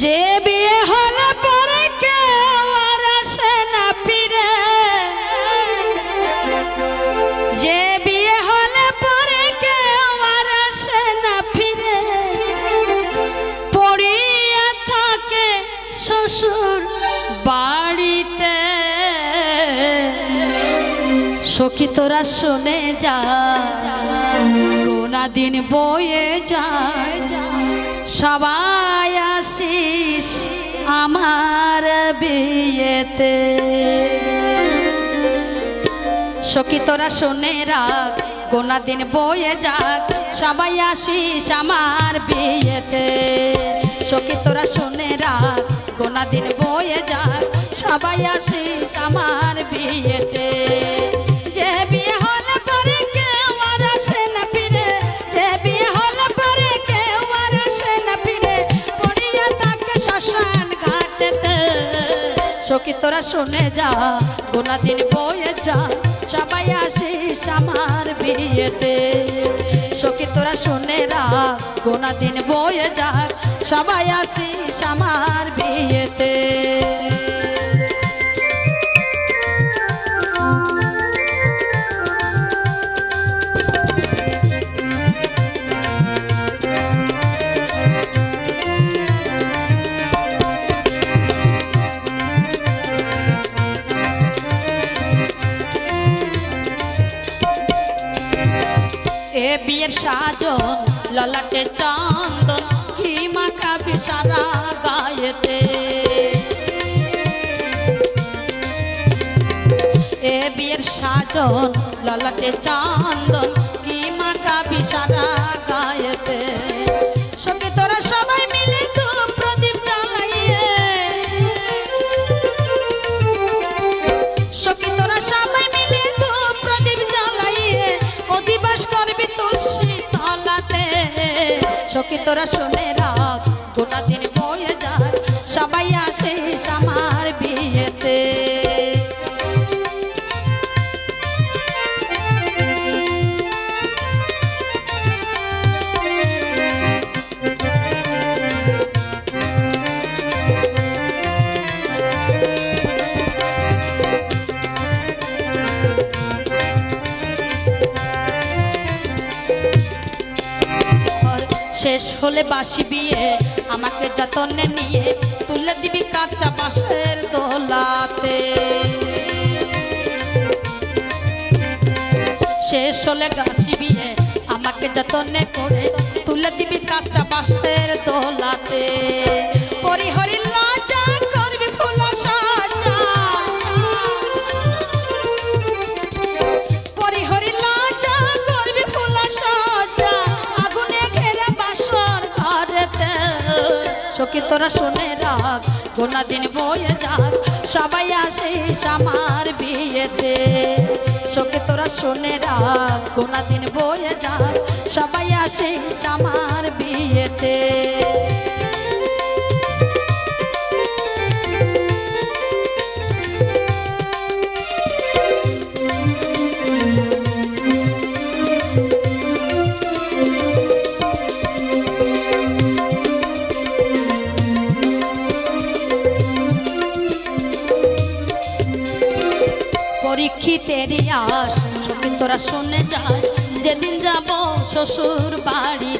যে বিয়ে হলে পরে কেউ আর আসে না ফিরে, যে বিয়ে হলে পরে কেউ আর আসে না ফিরে, পড়িয়া থাকে শ্বশুর বাড়িতে। সখী তোরা শুনে যা, কোনা দিন বয়ে যায়, সবাই আসিস আমার বিয়েতে। সখী তোরা শুনে রাখ, কোনা দিন বয়ে যাক, সবাই আসিস আমার বিয়েতে। সখী তোরা শুনে রাখ, কোনা দিন বয়ে যাক, সবাই আসিস আমার বিয়েতে। যে বিয়ে হলে পরে কেউ আর আসে না ফিরে, যে বিয়ে হলে পরে কেউ আর আসে না ফিরে, পড়িয়া থাকে শ্মশান ঘাটেতে। সখী তোরা শুনে যা, কোনা দিন বয়ে যা, সবাই আসিস আমার বিয়েতে। সখী তোরা শুনে রাখ, কোনা দিন বয়ে যাক, সবাই আসিস আমার বিয়েতে। বিয়ের সাজন ললাটে চন্দন, ঘি মাখাবি সারা গায়েতে। এ বিয়ের সাজন ললাটে চন্দন, ঘি মাখাবি সারা গায়েতে। সখী তোরা সবাই মিলে ধূপ প্রদীপ জ্বালাইয়ে, সখী তোরা সবাই মিলে ধূপ প্রদীপ জ্বালাইয়ে, অধিবাস করবি তুলসী তলাতে। সখী তোরা শুনে রাখ, গোটা দিন বয়ে যাক, সবাই আসিস আমার বিয়েতে। শেষ হলে বাসি বিয়ে আমাকে যতনে নিয়ে, তুলে দিবি কাঁচা বাঁশের দোলাতে। শেষ হলে বাসি বিয়ে আমাকে যতনে করে, তুলে দিবি কাঁচা বাঁশের দোলাতে। পরিহরি লজ্জা করবি ফুল সাজা, পরিহরি লজ্জা করবি ফুল সাজা, আগুনে ঘেরা বাসর ঘরেতে। সখী তোরা শুনে রাখ, কোনা দিন বয়ে যাক, সবাই আসিস আমার বিয়েতে। সখী তোরা শুনে রাখ, কোনা দিন বয়ে যাক, সবাই আসিস আমার বিয়েতে। পরীক্ষিতের আস, সখী তোরা শুনে যাস, যেদিন যাব শ্বশুর বাড়ি